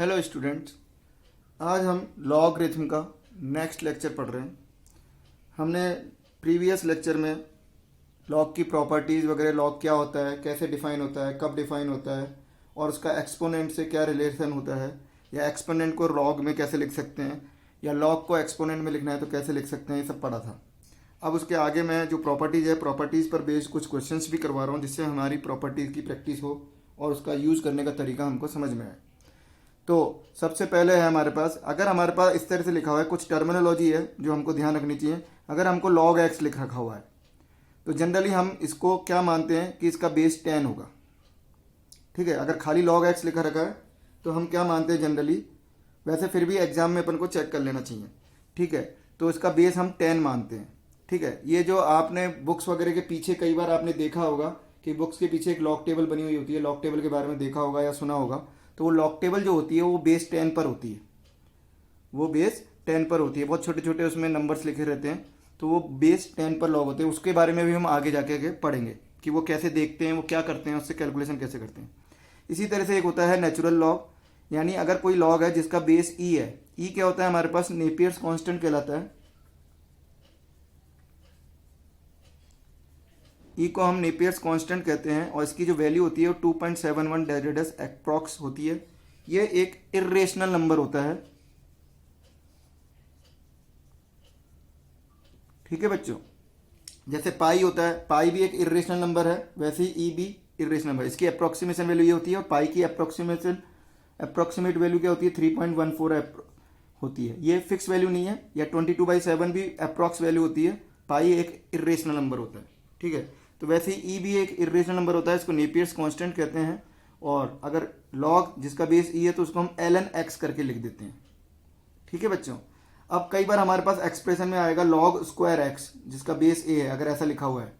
Hello students, आज हम logarithm का नेक्स्ट लेक्चर पढ़ रहे हैं। हमने प्रीवियस लेक्चर में लॉग की प्रॉपर्टीज़ वगैरह, लॉग क्या होता है, कैसे डिफ़ाइन होता है, कब डिफ़ाइन होता है और उसका एक्सपोनेंट से क्या रिलेशन होता है, या एक्सपोनेंट को लॉग में कैसे लिख सकते हैं, या लॉग को एक्सपोनेंट में लिखना है तो कैसे लिख सकते हैं, ये सब पढ़ा था। अब उसके आगे मैं जो प्रॉपर्टीज़ है, प्रॉपर्टीज़ पर बेस्ड कुछ क्वेश्चंस भी करवा रहा हूँ, जिससे हमारी प्रॉपर्टीज़ की प्रैक्टिस हो और उसका यूज़ करने का तरीका हमको समझ में आए। तो सबसे पहले है हमारे पास, अगर हमारे पास इस तरह से लिखा हुआ है, कुछ टर्मिनोलॉजी है जो हमको ध्यान रखनी चाहिए। अगर हमको लॉग एक्स लिख रखा हुआ है तो जनरली हम इसको क्या मानते हैं कि इसका बेस 10 होगा। ठीक है, अगर खाली लॉग एक्स लिखा रखा है तो हम क्या मानते हैं जनरली, वैसे फिर भी एग्जाम में अपन को चेक कर लेना चाहिए। ठीक है, तो इसका बेस हम 10 मानते हैं। ठीक है, ये जो आपने बुक्स वगैरह के पीछे कई बार आपने देखा होगा कि बुक्स के पीछे एक लॉग टेबल बनी हुई होती है, लॉग टेबल के बारे में देखा होगा या सुना होगा। तो वो लॉग टेबल जो होती है वो बेस 10 पर होती है, वो बेस 10 पर होती है। बहुत छोटे छोटे उसमें नंबर्स लिखे रहते हैं, तो वो बेस 10 पर लॉग होते हैं। उसके बारे में भी हम आगे जाके पढ़ेंगे कि वो कैसे देखते हैं, वो क्या करते हैं, उससे कैलकुलेशन कैसे करते हैं। इसी तरह से एक होता है नेचुरल लॉग, यानी अगर कोई लॉग है जिसका बेस ई है, ई क्या होता है हमारे पास, नेपियर्स कांस्टेंट कहलाता है। ई को हम नेपियर्स कांस्टेंट कहते हैं और इसकी जो वैल्यू होती है वो 2.71 डेसिडेस अप्रॉक्स होती है। ये एक इरेशनल नंबर होता है। ठीक है बच्चों, जैसे पाई होता है, पाई भी एक इरेशनल नंबर है, वैसे ही ई भी इरेशनल नंबर। इसकी अप्रोक्सीमेशन वैल्यू ये होती है और पाई की अप्रोक्सीमेट वैल्यू क्या होती है, 3.14 होती है। ये फिक्स वैल्यू नहीं है, या 22/7 भी अप्रॉक्स वैल्यू होती है। पाई एक इरेशनल नंबर होता है। ठीक है, तो वैसे ही ई भी एक इरेशनल नंबर होता है, इसको नेपियर्स कांस्टेंट कहते हैं। और अगर लॉग जिसका बेस ई है तो उसको हम ln x करके लिख देते हैं। ठीक है बच्चों, अब कई बार हमारे पास एक्सप्रेशन में आएगा लॉग स्क्वायर एक्स जिसका बेस ए है, अगर ऐसा लिखा हुआ है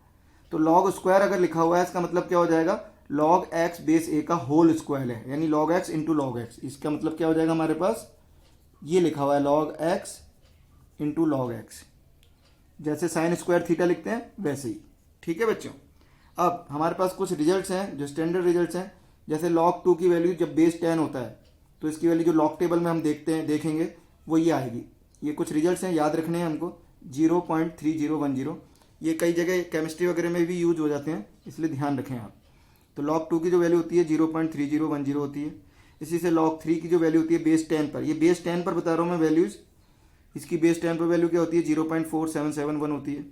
तो लॉग स्क्वायर अगर लिखा हुआ है इसका मतलब क्या हो जाएगा, लॉग एक्स बेस ए का होल स्क्वायर है, यानी log x into log x. इसका मतलब क्या हो जाएगा, हमारे पास ये लिखा हुआ है log x into log x, जैसे साइन स्क्वायर थीटा लिखते हैं वैसे ही। ठीक है बच्चों, अब हमारे पास कुछ रिजल्ट्स हैं जो स्टैंडर्ड रिजल्ट्स हैं। जैसे log 2 की वैल्यू जब बेस 10 होता है तो इसकी वैल्यू जो लॉग टेबल में हम देखेंगे वो ये आएगी। ये कुछ रिजल्ट्स हैं, याद रखने हैं हमको। 0.3010, ये कई जगह केमिस्ट्री वगैरह में भी यूज हो जाते हैं, इसलिए ध्यान रखें आप। तो log 2 की जो वैल्यू होती है 0.3010 होती है। इसी से log 3 की जो वैल्यू होती है बेस 10 पर, ये बेस 10 पर बता रहा हूँ मैं वैल्यूज़। इसकी बेस 10 पर वैल्यू क्या होती है, 0.4771 होती है।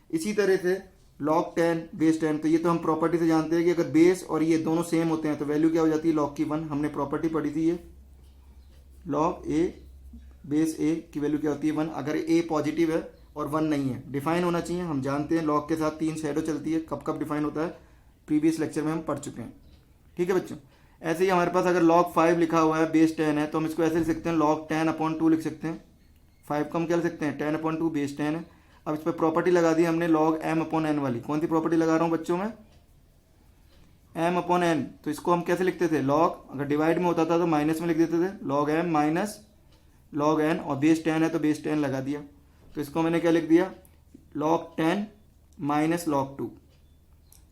इसी तरह से log 10 बेस 10, तो ये तो हम प्रॉपर्टी से जानते हैं कि अगर बेस और ये दोनों सेम होते हैं तो वैल्यू क्या हो जाती है, log की 1। हमने प्रॉपर्टी पढ़ी थी ये, log a बेस a की वैल्यू क्या होती है 1, अगर a पॉजिटिव है और 1 नहीं है। डिफाइन होना चाहिए, हम जानते हैं log के साथ 3 शैडो चलती है, कब कब डिफाइन होता है प्रीवियस लेक्चर में हम पढ़ चुके हैं। ठीक है बच्चों, ऐसे ही हमारे पास अगर log 5 लिखा हुआ है बेस 10 है तो हम इसको ऐसे लिख सकते हैं, log 10/2 लिख सकते हैं। 5 को हम क्या लिख सकते हैं, 10/2 बेस 10 है। अब इस पर प्रॉपर्टी लगा दी हमने log m/n वाली। कौन सी प्रॉपर्टी लगा रहा हूँ बच्चों में, m/n। तो इसको हम कैसे लिखते थे, log अगर डिवाइड में होता था तो माइनस में लिख देते थे, log m minus log n, और बेस 10 है तो बेस 10 लगा दिया। तो इसको मैंने क्या लिख दिया, log 10 minus log 2।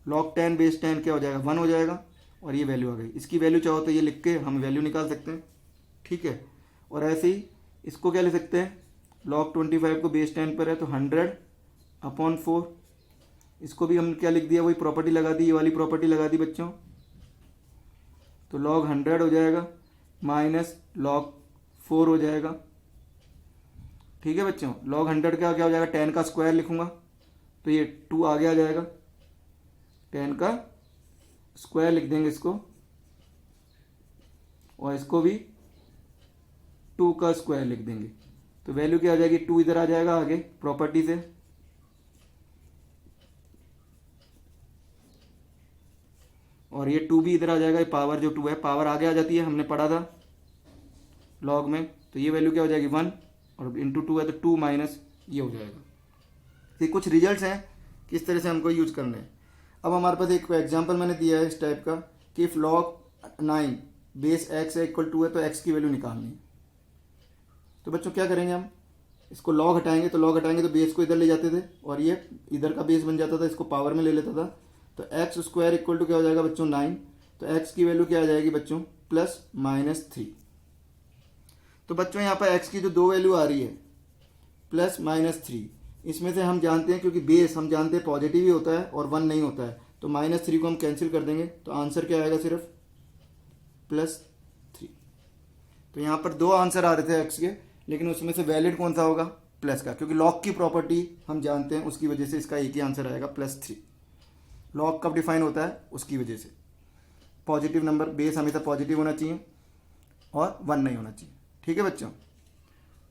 log 10 base 10 क्या हो जाएगा, 1 हो जाएगा, और ये वैल्यू आ गई। इसकी वैल्यू चाहो तो ये लिख के हम वैल्यू निकाल सकते हैं। ठीक है, और ऐसे ही इसको क्या लिख सकते हैं, log 25 को बेस 10 पर है तो 100/4। इसको भी हम क्या लिख दिया, वही प्रॉपर्टी लगा दी, ये वाली प्रॉपर्टी लगा दी बच्चों। तो log 100 हो जाएगा माइनस log 4 हो जाएगा। ठीक है बच्चों, log 100 का क्या हो जाएगा, 10 का स्क्वायर लिखूंगा तो ये 2 आगे आ जाएगा, 10 का स्क्वायर लिख देंगे इसको, और इसको भी 2 का स्क्वायर लिख देंगे। तो वैल्यू क्या आ जाएगी, 2 इधर आ जाएगा आगे प्रॉपर्टी से, और ये 2 भी इधर आ जाएगा। पावर जो 2 है पावर आगे आ जाती है, हमने पढ़ा था लॉग में। तो ये वैल्यू क्या हो जाएगी 1, और इंटू 2 है तो 2 माइनस ये हो जाएगा। ये कुछ रिजल्ट्स हैं किस तरह से हमको यूज करने हैं। अब हमारे पास एक एग्जाम्पल मैंने दिया है इस टाइप का कि if log 9 base x equal 2 है तो x की वैल्यू निकालनी है। तो बच्चों क्या करेंगे, हम इसको log हटाएंगे तो बेस को इधर ले जाते थे और ये इधर का बेस बन जाता था, इसको पावर में ले लेता था। तो एक्स स्क्वायर इक्वल टू क्या हो जाएगा बच्चों 9। तो x की वैल्यू क्या आ जाएगी बच्चों, +-3। तो बच्चों यहाँ पर x की जो दो वैल्यू आ रही है प्लस माइनस थ्री, इसमें से हम जानते हैं क्योंकि बेस हम जानते हैं पॉजिटिव ही होता है और 1 नहीं होता है, तो माइनस थ्री को हम कैंसिल कर देंगे तो आंसर क्या आएगा, सिर्फ प्लस थ्री। तो यहाँ पर दो आंसर आ रहे थे x के, लेकिन उसमें से वैलिड कौन सा होगा, प्लस का, क्योंकि लॉग की प्रॉपर्टी हम जानते हैं, उसकी वजह से इसका एक ही आंसर आएगा प्लस थ्री। लॉग कब डिफाइन होता है, उसकी वजह से पॉजिटिव नंबर बेस हमेशा पॉजिटिव होना चाहिए और 1 नहीं होना चाहिए। ठीक है बच्चों,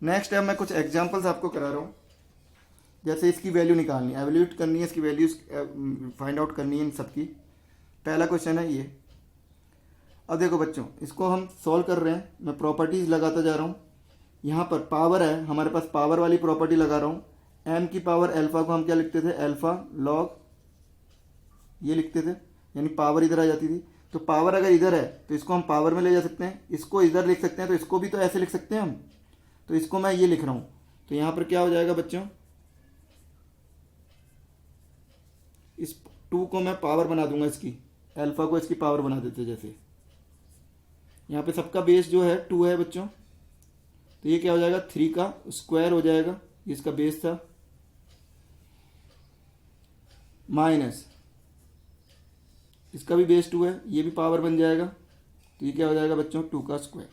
नेक्स्ट टाइम मैं कुछ एग्जांपल्स आपको करा रहा हूँ, जैसे इसकी वैल्यू निकालनी है, एवेल्यूट करनी है, इसकी वैल्यूज फाइंड आउट करनी है इन सबकी। पहला क्वेश्चन है ये। अब देखो बच्चों, इसको हम सॉल्व कर रहे हैं, मैं प्रॉपर्टीज लगाता जा रहा हूँ। यहाँ पर पावर है हमारे पास, पावर वाली प्रॉपर्टी लगा रहा हूँ। एम की पावर अल्फा को हम क्या लिखते थे, अल्फा लॉग ये लिखते थे, यानी पावर इधर आ जाती थी। तो पावर अगर इधर है तो इसको हम पावर में ले जा सकते हैं, इसको इधर लिख सकते हैं, तो इसको भी तो ऐसे लिख सकते हैं हम। तो इसको मैं ये लिख रहा हूँ, तो यहाँ पर क्या हो जाएगा बच्चों, इस 2 को मैं पावर बना दूंगा, इसकी अल्फा को इसकी पावर बना देते। जैसे यहाँ पे सबका बेस जो है 2 है बच्चों, तो ये क्या हो जाएगा, 3 का स्क्वायर हो जाएगा, ये इसका बेस था, माइनस इसका भी बेस 2 है, ये भी पावर बन जाएगा, तो ये क्या हो जाएगा बच्चों, 2 का स्क्वायर।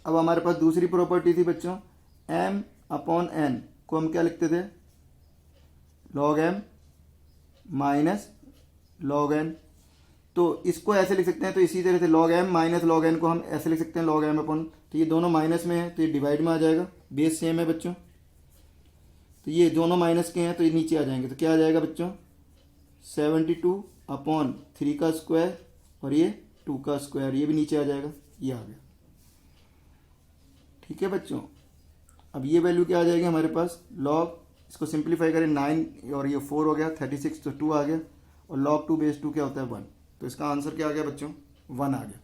अब हमारे पास दूसरी प्रॉपर्टी थी बच्चों, m अपॉन n को हम क्या लिखते थे, log m minus log n। तो इसको ऐसे लिख सकते हैं, तो इसी तरह से log m minus log n को हम ऐसे लिख सकते हैं, log m अपॉन, तो ये दोनों माइनस में है तो ये डिवाइड में आ जाएगा, बेस सेम है बच्चों, तो ये दोनों माइनस के हैं तो ये नीचे आ जाएंगे, तो क्या आ जाएगा बच्चों, 72 अपॉन 3 का स्क्वायर और ये 2 का स्क्वायर, ये भी नीचे आ जाएगा, ये आ गया। ठीक है बच्चों, अब ये वैल्यू क्या आ जाएगी हमारे पास, लॉग, इसको सिंप्लीफाई करें 9 और ये 4 हो गया, 36 तो 2 आ गया, और log 2 बेस 2 क्या होता है 1, तो इसका आंसर क्या आ गया बच्चों, 1 आ गया।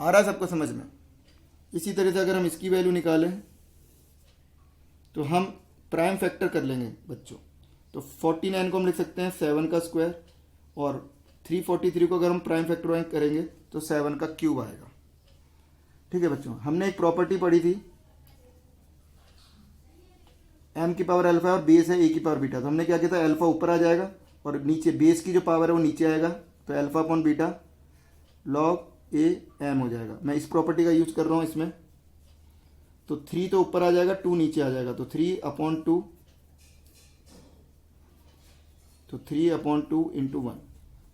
आ रहा है सबको समझ में। इसी तरह से अगर हम इसकी वैल्यू निकालें तो हम प्राइम फैक्टर कर लेंगे बच्चों, तो 49 को हम लिख सकते हैं 7 का स्क्वायर, और 343 को अगर हम प्राइम फैक्टराइज करेंगे तो 7 का क्यूब आएगा। ठीक है बच्चों, हमने एक प्रॉपर्टी पढ़ी थी, m की पावर अल्फा और बेस है a की पावर बीटा, तो हमने क्या किया था, अल्फा ऊपर आ जाएगा और नीचे बेस की जो पावर है वो नीचे आएगा, तो alpha upon beta log a m हो जाएगा। मैं इस प्रॉपर्टी का यूज कर रहा हूँ इसमें, तो 3 तो ऊपर आ जाएगा, 2 नीचे आ जाएगा, तो 3 अपॉन 2, तो 3 अपॉन 2 इंटू 1।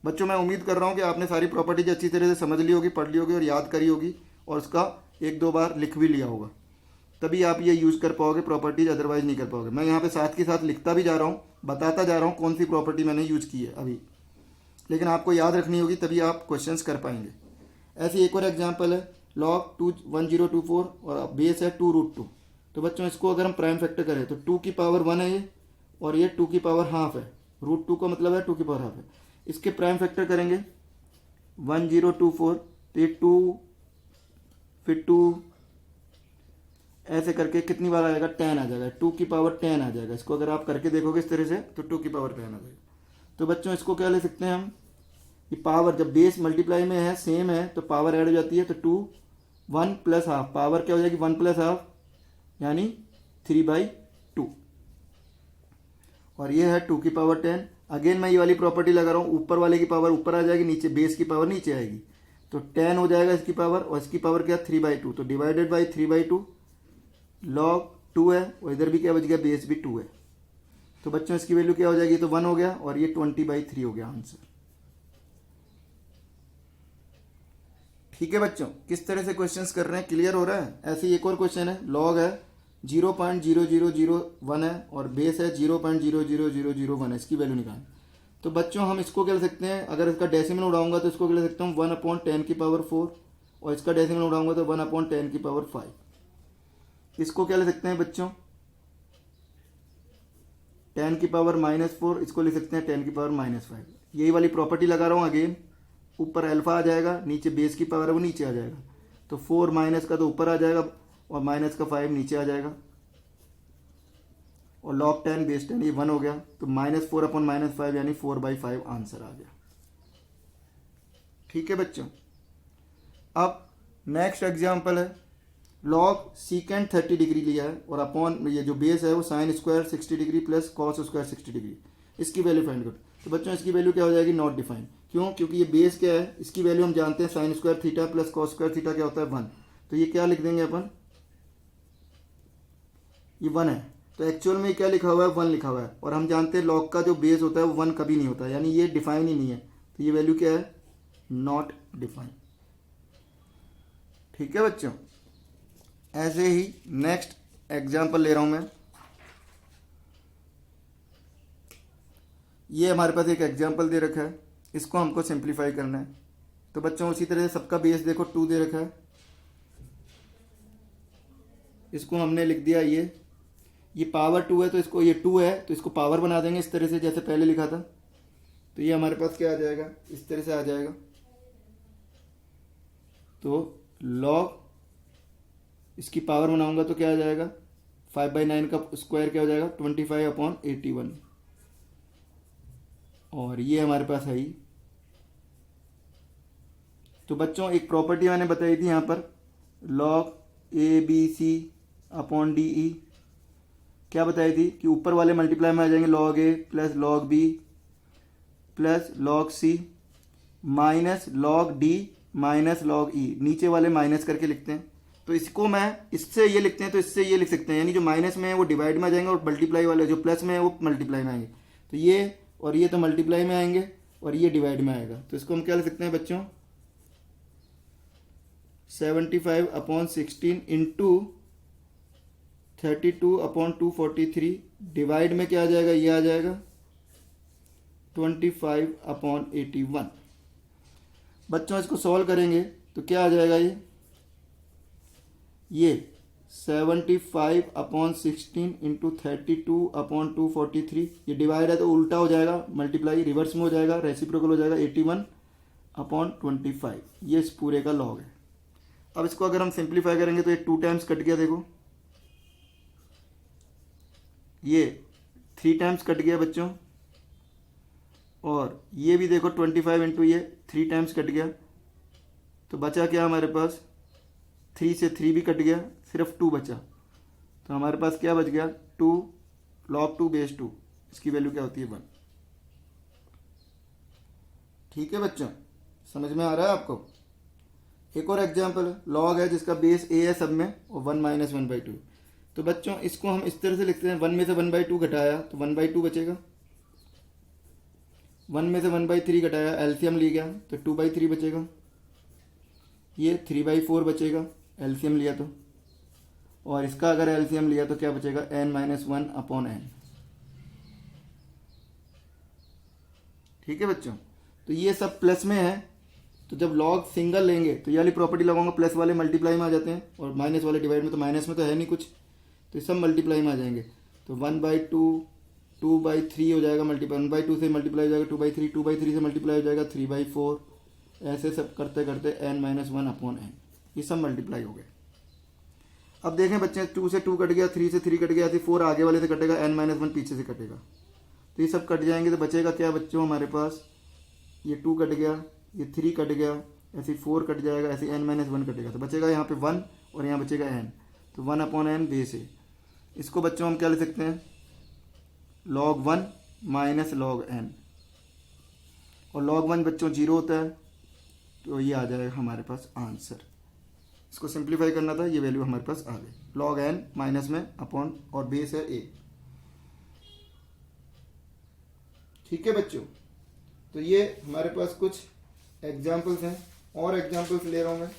बच्चों मैं उम्मीद कर रहा हूँ कि आपने सारी प्रॉपर्टीज अच्छी तरह से समझ ली होगी, पढ़ ली होगी और याद करी होगी, और उसका 1-2 बार लिख भी लिया होगा, तभी आप ये यूज़ कर पाओगे प्रॉपर्टीज, अदरवाइज नहीं कर पाओगे। मैं यहाँ पे साथ के साथ लिखता भी जा रहा हूँ, बताता जा रहा हूँ कौन सी प्रॉपर्टी मैंने यूज़ की है अभी, लेकिन आपको याद रखनी होगी, तभी आप क्वेश्चंस कर पाएंगे। ऐसी एक और एग्जांपल है, लॉग 1024 और बेस है 2√2। तो बच्चों इसको अगर हम प्राइम फैक्टर करें तो 2 की पावर 1 है ये, और ये 2 की पावर हाफ है, √2 का मतलब है 2 की पावर हाफ है। इसके प्राइम फैक्टर करेंगे 1024, तो ये 2 फिर 2 ऐसे करके कितनी बार आएगा, 10 आ जाएगा, 2 की पावर 10 आ जाएगा। इसको अगर आप करके देखोगे इस तरह से तो 2 की पावर 10 आ जाएगा। तो बच्चों इसको क्या ले सकते हैं हम, ये पावर जब बेस मल्टीप्लाई में है सेम है तो पावर ऐड हो जाती है, तो 2 1 प्लस हाफ, पावर क्या हो जाएगी 1 प्लस हाफ यानी 3/2, और ये है 2 की पावर 10। अगेन मैं ये वाली प्रॉपर्टी लगा रहा हूँ, ऊपर वाले की पावर ऊपर आ जाएगी, नीचे बेस की पावर नीचे आएगी, तो 10 हो जाएगा इसकी पावर, और इसकी पावर क्या 3/2, तो डिवाइडेड बाई 3/2 लॉग 2 है, और इधर भी क्या बच गया, बेस भी 2 है। तो बच्चों इसकी वैल्यू क्या हो जाएगी, तो 1 हो गया, और ये 20/3 हो गया आंसर। ठीक है बच्चों, किस तरह से क्वेश्चंस कर रहे हैं, क्लियर हो रहा है। ऐसे ही एक और क्वेश्चन है, लॉग है 0.0001 है और बेस है 0.00001 है, इसकी वैल्यू निकाल। तो बच्चों हम इसको क्या ले सकते हैं, अगर इसका डेसिमल उड़ाऊंगा तो इसको क्या ले सकता हूँ 1/10 की पावर 4, और इसका डेसिमल उड़ाऊंगा तो 1/10 की पावर 5। इसको क्या ले सकते हैं बच्चों 10 की पावर -4, इसको ले सकते हैं 10 की पावर -5। यही वाली प्रॉपर्टी लगा रहा हूँ अगेन, ऊपर अल्फा आ जाएगा, नीचे बेस की पावर है वो नीचे आ जाएगा, तो 4 माइनस का तो ऊपर आ जाएगा और माइनस का 5 नीचे आ जाएगा, और लॉग 10 बेस 10 ये 1 हो गया, तो -4 अपॉन -5 यानी 4/5 आंसर आ गया। ठीक है बच्चों, अब नेक्स्ट एग्जाम्पल है, लॉग सीकेंड 30 डिग्री लिया है और अपॉन ये जो बेस है वो sine square 60 degree plus cos square 60 degree, इसकी वैल्यू फाइंड करो। तो बच्चों इसकी वैल्यू क्या हो जाएगी, नॉट डिफाइन। क्यों? क्योंकि ये बेस क्या है, इसकी वैल्यू हम जानते हैं sine square theta plus cos square theta क्या होता है 1। तो ये क्या लिख देंगे अपन, ये 1 है। तो एक्चुअल में क्या लिखा हुआ है, 1 लिखा हुआ है। और हम जानते हैं लॉग का जो बेस होता है वो 1 कभी नहीं होता, यानी ये डिफाइन ही नहीं है। तो ये वैल्यू क्या है, नॉट डिफाइन। ठीक है बच्चों, ऐसे ही नेक्स्ट एग्जाम्पल ले रहा हूं मैं। ये हमारे पास एक एग्जाम्पल दे रखा है, इसको हमको सिंप्लीफाई करना है। तो बच्चों उसी तरह से सबका बेस देखो 2 दे रखा है, इसको हमने लिख दिया ये पावर 2 है तो इसको, ये 2 है तो इसको पावर बना देंगे इस तरह से जैसे पहले लिखा था। तो ये हमारे पास क्या आ जाएगा, इस तरह से आ जाएगा। तो लॉग इसकी पावर बनाऊंगा तो क्या आ जाएगा, 5/9 का स्क्वायर क्या हो जाएगा 25/81। और ये हमारे पास है ही। तो बच्चों एक प्रॉपर्टी मैंने बताई थी यहाँ पर, लॉग ABC/DE, क्या बताई थी कि ऊपर वाले मल्टीप्लाई में आ जाएंगे log A plus log B plus log C minus log D minus log E, नीचे वाले माइनस करके लिखते हैं। तो इसको मैं इससे ये लिखते हैं तो इससे ये लिख सकते हैं, यानी जो माइनस में है वो डिवाइड में आ जाएंगे और मल्टीप्लाई वाले जो प्लस में है वो मल्टीप्लाई में आएंगे। तो ये और ये तो मल्टीप्लाई में आएंगे और ये डिवाइड में आएगा। तो इसको हम क्या लिख सकते हैं बच्चों, 75/16 इंटू 32/243 डिवाइड में क्या आ जाएगा, ये आ जाएगा 25/81। बच्चों इसको सॉल्व करेंगे तो क्या आ जाएगा, ये 75/16 इंटू 32/243, ये डिवाइड है तो उल्टा हो जाएगा, मल्टीप्लाई रिवर्स में हो जाएगा, रेसिप्रोकल हो जाएगा 81/25। ये इस पूरे का लॉग है। अब इसको अगर हम सिंप्लीफाई करेंगे तो ये 2 टाइम्स कट गया, देखो ये 3 टाइम्स कट गया बच्चों, और ये भी देखो 25 इंटू ये 3 टाइम्स कट गया। तो बचा क्या हमारे पास, 3 से 3 भी कट गया, सिर्फ 2 बचा। तो हमारे पास क्या बच गया, 2 log 2 बेस 2, इसकी वैल्यू क्या होती है 1। ठीक है बच्चों, समझ में आ रहा है आपको। एक और एग्जाम्पल है, लॉग है जिसका बेस A है सब में और 1 माइनस 1/2। तो बच्चों इसको हम इस तरह से लिखते हैं, 1 में से 1/2 घटाया तो 1/2 बचेगा, 1 में से 1/3 घटाया एलसीएम ले गया तो 2/3 बचेगा, ये 3/4 बचेगा एलसीएम लिया तो, और इसका अगर एलसीएम लिया तो क्या बचेगा, n-1/n। ठीक है बच्चों, तो ये सब प्लस में है। तो जब लॉग सिंगल लेंगे तो ये वाली प्रॉपर्टी लगाऊंगा, प्लस वाले मल्टीप्लाई में आ जाते हैं और माइनस वाले डिवाइड में, तो माइनस में तो है नहीं कुछ, तो ये सब मल्टीप्लाई में आ जाएंगे। तो 1/2 2/3 हो जाएगा, मल्टीप्लाई 1/2 से मल्टीप्लाई हो जाएगा 2/3, 2/3 से मल्टीप्लाई हो जाएगा 3/4, ऐसे सब करते करते n-1/n, ये सब मल्टीप्लाई हो गए। अब देखें बच्चे, 2 से 2 कट गया, 3 से 3 कट गया, ऐसे 4 आगे वाले से कटेगा, n-1 पीछे से कटेगा, तो ये सब कट जाएंगे। तो बचेगा क्या बच्चों हमारे पास, ये 2 कट गया, ये 3 कट गया, ऐसे 4 कट जाएगा, ऐसे n-1 कटेगा। तो बचेगा यहाँ पे 1 और यहाँ बचेगा n, तो 1/n बेस है। इसको बच्चों हम क्या लिख सकते हैं, log 1 माइनस log n, और log 1 बच्चों 0 होता है, तो ये आ जाएगा हमारे पास आंसर। इसको सिंप्लीफाई करना था, ये वैल्यू हमारे पास आ गई, log n माइनस में अपॉन और बेस है a। ठीक है बच्चों, तो ये हमारे पास कुछ एग्जाम्पल्स हैं, और एग्जाम्पल्स ले रहा हूँ मैं,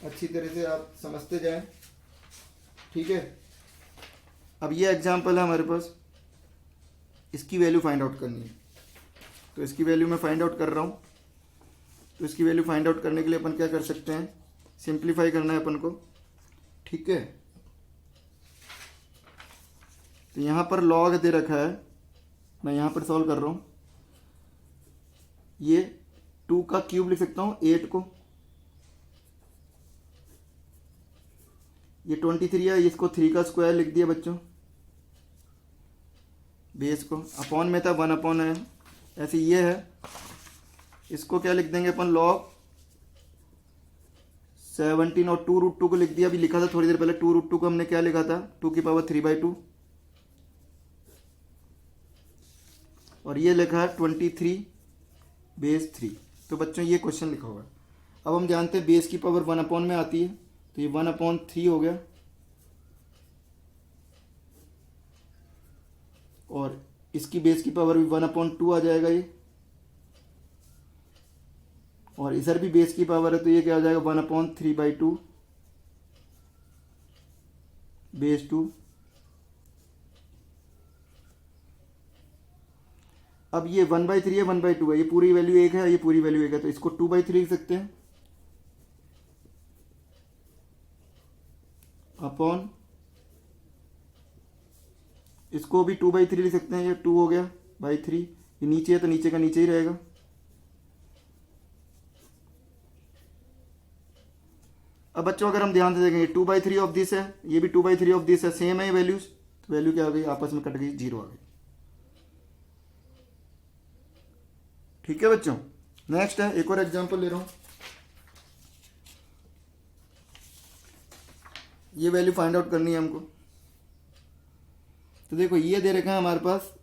अच्छी तरह से आप समझते जाएं। ठीक है, अब ये एग्जाम्पल है हमारे पास, इसकी वैल्यू फाइंड आउट करनी है। तो इसकी वैल्यू मैं फाइंड आउट कर रहा हूँ। तो इसकी वैल्यू फाइंड आउट करने के लिए अपन क्या कर सकते हैं, सिंप्लीफाई करना है अपन को। ठीक है, तो यहाँ पर लॉग दे रखा है, मैं यहाँ पर सॉल्व कर रहा हूँ। ये 2 का क्यूब लिख सकता हूँ 8 को, ये 23 है, इसको 3 का स्क्वायर लिख दिया बच्चों, बेस को अपॉन में था 1/n, ऐसे ये है, इसको क्या लिख देंगे अपन, log 17 और 2√2 को लिख दिया। अभी लिखा था थोड़ी देर पहले 2√2 को हमने क्या लिखा था, 2⁵3/2, और ये लिखा है 23/3। तो बच्चों ये क्वेश्चन लिखा हुआ है। अब हम जानते हैं बेस की पावर 1/, में आती है, तो ये 1/3 हो गया, और इसकी बेस की पावर भी 1/2 आ जाएगा ये, और इधर भी बेस की पावर है तो ये क्या हो जाएगा 1/3/2 बेस 2। अब ये 1/3 है 1/2 है, ये पूरी वैल्यू 1 है, ये पूरी वैल्यू 1 है, तो इसको 2/3 लिख सकते हैं अपॉन, इसको भी 2/3 लिख सकते हैं, ये 2 हो गया बाई 3, ये नीचे है तो नीचे का नीचे ही रहेगा। अब बच्चों अगर हम ध्यान से देखेंगे 2/3 ऑफ दिस है, ये भी 2/3 ऑफ दिस है, सेम है वैल्यूज, तो वैल्यू क्या आ गई, आपस में कट गई, 0 आ गई। ठीक है बच्चों, नेक्स्ट है, एक और एग्जांपल ले रहा हूं। ये वैल्यू फाइंड आउट करनी है हमको। तो देखो ये दे रखा है हमारे पास,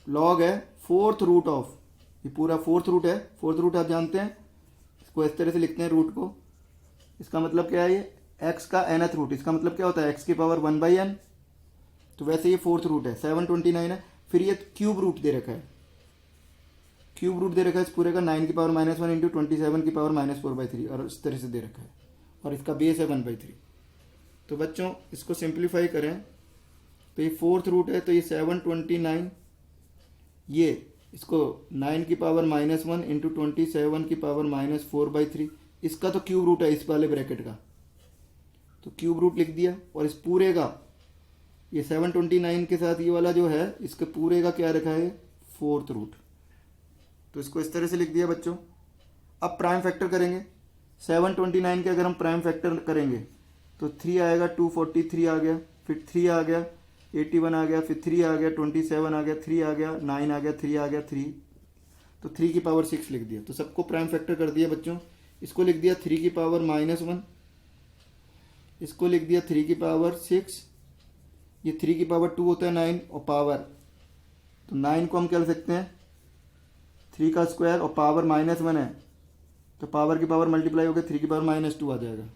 लॉग है 4th रूट ऑफ, ये पूरा 4th रूट है, 4th रूट आप जानते हैं, इसको इस तरह से लिखते हैं रूट को। इसका मतलब क्या है, ये x का nth रूट, इसका मतलब क्या होता है x की पावर 1/n, तो वैसे ये 4th रूट है, 729 है। फिर ये क्यूब रूट दे रखा है, क्यूब रूट दे रखा है इस पूरे का 9 की पावर -1 इंटू 27 की पावर -4/3, और इस तरह से दे रखा है, और इसका बेस है 1/3। तो बच्चों इसको सिंप्लीफाई करें तो ये 4th रूट है, तो ये 729, ये इसको 9 की पावर -1 इंटू 27 की पावर -4/3, इसका तो क्यूब रूट है इस वाले ब्रैकेट का, तो क्यूब रूट लिख दिया। और इस पूरे का ये 729 के साथ ये वाला जो है, इसके पूरे का क्या रखा है 4th रूट, तो इसको इस तरह से लिख दिया बच्चों। अब प्राइम फैक्टर करेंगे, 729 के अगर हम प्राइम फैक्टर करेंगे तो 3 आएगा, 243 आ गया, फिर 3 आ गया, 81 आ गया, फिर 3 आ गया, 27 आ गया, 3 आ गया, 9 आ गया, 3 आ गया, 3, तो 3 की पावर 6 लिख दिया। तो सबको प्राइम फैक्टर कर दिया बच्चों। इसको लिख दिया 3 की पावर -1, इसको लिख दिया 3 की पावर 6, ये 3 की पावर 2 होता है 9, और पावर, तो 9 को हम क्या लिख सकते हैं 3 का स्क्वायर, और पावर -1 है तो पावर की पावर मल्टीप्लाई हो गया, 3 की पावर -2 आ जाएगा।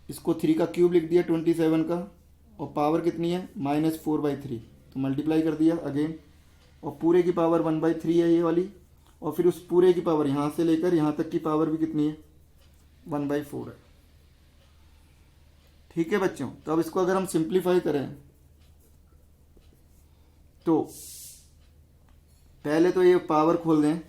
इसको 3 का क्यूब लिख दिया 27 का, और पावर कितनी है -4/3, तो मल्टीप्लाई कर दिया अगेन, और पूरे की पावर 1/3 है ये वाली, और फिर उस पूरे की पावर यहाँ से लेकर यहाँ तक की पावर भी कितनी है 1/4 है। ठीक है बच्चों, तो अब इसको अगर हम सिंप्लीफाई करें तो पहले तो ये पावर खोल दें,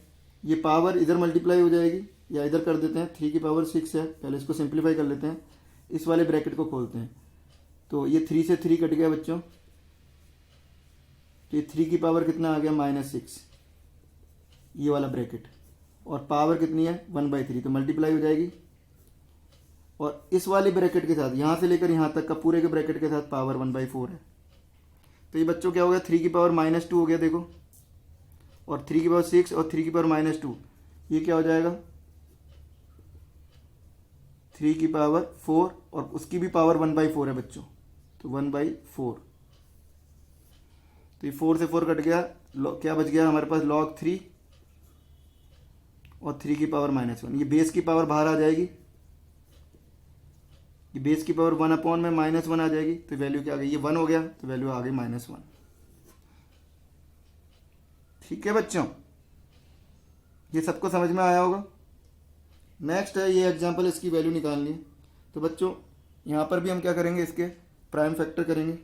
ये पावर इधर मल्टीप्लाई हो जाएगी, या इधर कर देते हैं, 3 की पावर 6 है, पहले इसको सिंप्लीफाई कर लेते हैं, इस वाले ब्रैकेट को खोलते हैं, तो ये 3 से 3 कट गया बच्चों, तो ये 3 की पावर कितना आ गया -6, ये वाला ब्रैकेट, और पावर कितनी है 1/3, तो मल्टीप्लाई हो जाएगी, और इस वाले ब्रैकेट के साथ यहाँ से लेकर यहाँ तक का पूरे के ब्रैकेट के साथ पावर 1/4 है। तो ये बच्चों क्या हो गया 3 की पावर -2 हो गया देखो, और 3 की पावर 6 और 3 की पावर -2, ये क्या हो जाएगा 3 की पावर 4, और उसकी भी पावर 1/4 है बच्चों, तो 1/4, तो ये 4 से 4 कट गया, क्या बच गया हमारे पास log 3 और 3 की पावर -1, ये बेस की पावर बाहर आ जाएगी, ये बेस की पावर 1/, में -1 आ जाएगी, तो वैल्यू क्या आ गई, ये 1 हो गया, तो वैल्यू आ गई -1। ठीक है बच्चों, ये सबको समझ में आया होगा। नेक्स्ट है ये एग्जांपल, इसकी वैल्यू निकालनी है। तो बच्चों यहाँ पर भी हम क्या करेंगे, इसके प्राइम फैक्टर करेंगे।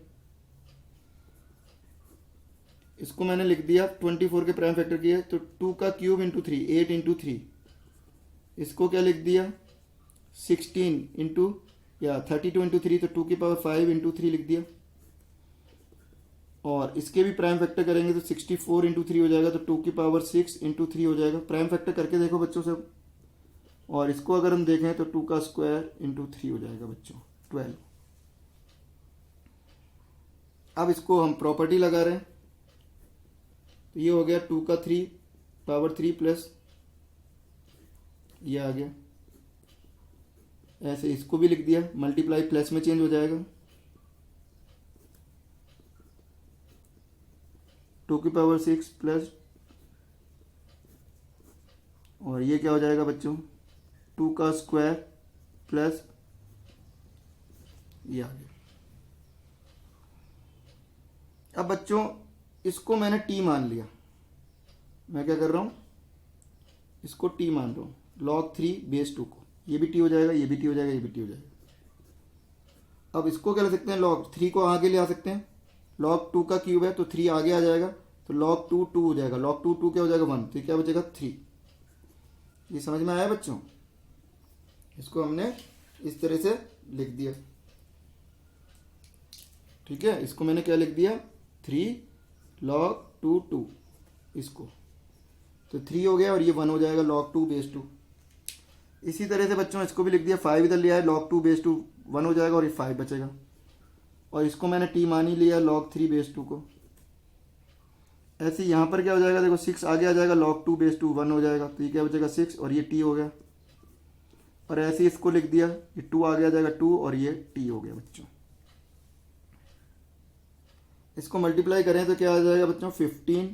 इसको मैंने लिख दिया 24 के प्राइम फैक्टर किए, तो 2 का क्यूब इंटू 3, 8 इंटू 3, इसको क्या लिख दिया 16 इंटू या 32 इंटू 3, तो 2 की पावर 5 इंटू 3 लिख दिया, और इसके भी प्राइम फैक्टर करेंगे तो 64 इंटू 3 हो जाएगा, तो 2 की पावर 6 इंटू 3 हो जाएगा। प्राइम फैक्टर करके देखो बच्चों सब, और इसको अगर हम देखें तो 2 का स्क्वायर इंटू 3 हो जाएगा बच्चों 12। अब इसको हम प्रॉपर्टी लगा रहे हैं, तो ये हो गया 2 का 3 पावर 3 प्लस ये आ गया। ऐसे इसको भी लिख दिया, मल्टीप्लाई प्लस में चेंज हो जाएगा, 2⁶ प्लस, और ये क्या हो जाएगा बच्चों, 2² प्लस, ये आ गया। अब बच्चों इसको मैंने t मान लिया, मैं क्या कर रहा हूँ, इसको t मान रहा हूँ, log3/2 को, ये भी t हो जाएगा, ये भी t हो जाएगा, ये भी t हो जाएगा। अब इसको क्या ले सकते हैं, log3 को आगे ले आ सकते हैं, log2 का क्यूब है तो 3 आगे आ जाएगा, तो log2 2 हो जाएगा, log2 2 क्या हो जाएगा 1, तो क्या बचेगा 3। ये समझ में आया बच्चों, इसको हमने इस तरह से लिख दिया, ठीक है। इसको मैंने क्या लिख दिया, 3 log2 2, इसको तो 3 हो गया और ये 1 हो जाएगा log2/2। इसी तरह से बच्चों इसको भी लिख दिया, 5 इधर लिया है, log2/2 1 हो जाएगा और ये 5 बचेगा, और इसको मैंने t मान ही लिया log3/2 को। ऐसे यहाँ पर क्या हो जाएगा, देखो 6 आगे आ जाएगा, log2/2 1 हो जाएगा, तो ये क्या बचेगा 6 और ये t हो गया। और ऐसे इसको लिख दिया, ये 2 आगे आ जाएगा 2 और ये t हो गया बच्चों। इसको मल्टीप्लाई करें तो क्या आ जाएगा बच्चों, 15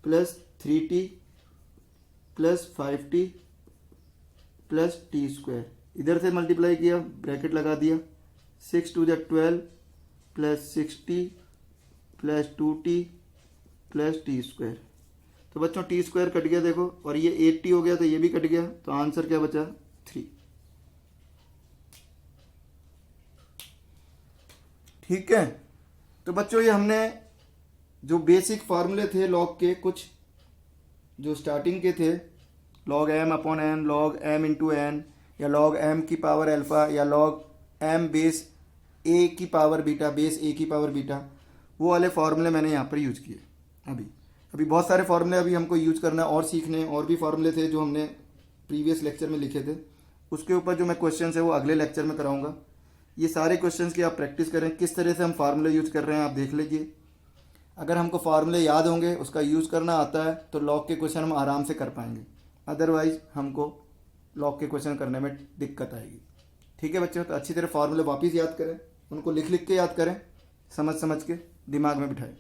plus 3t plus 5t plus t²। इधर से मल्टीप्लाई किया, ब्रैकेट लगा दिया, 6 2 12 plus 6t plus 2t plus t²। तो बच्चों t² कट गया देखो, और ये 8t हो गया तो ये भी कट गया, तो आंसर क्या बचा 3। ठीक है। तो बच्चों ये हमने जो बेसिक फार्मूले थे लॉग के, कुछ जो स्टार्टिंग के थे, log m/n, log m × n, या log m की पावर अल्फ़ा, या log m बेस a की पावर बीटा, बेस a की पावर बीटा, वो वाले फार्मूले मैंने यहाँ पर यूज किए। अभी बहुत सारे फार्मूले अभी हमको यूज करना है और सीखने, और भी फार्मूले थे जो हमने प्रीवियस लेक्चर में लिखे थे, उसके ऊपर जो मैं क्वेश्चन है वो अगले लेक्चर में कराऊंगा। ये सारे क्वेश्चंस की आप प्रैक्टिस करें, किस तरह से हम फार्मूले यूज कर रहे हैं आप देख लीजिए। अगर हमको फार्मूले याद होंगे, उसका यूज़ करना आता है, तो लॉग के क्वेश्चन हम आराम से कर पाएंगे, अदरवाइज हमको लॉग के क्वेश्चन करने में दिक्कत आएगी। ठीक है बच्चों, तो अच्छी तरह फार्मूले वापस याद करें, उनको लिख लिख के याद करें, समझ समझ के दिमाग में बिठाएं।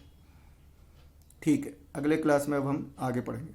ठीक है, अगले क्लास में अब हम आगे पढ़ेंगे।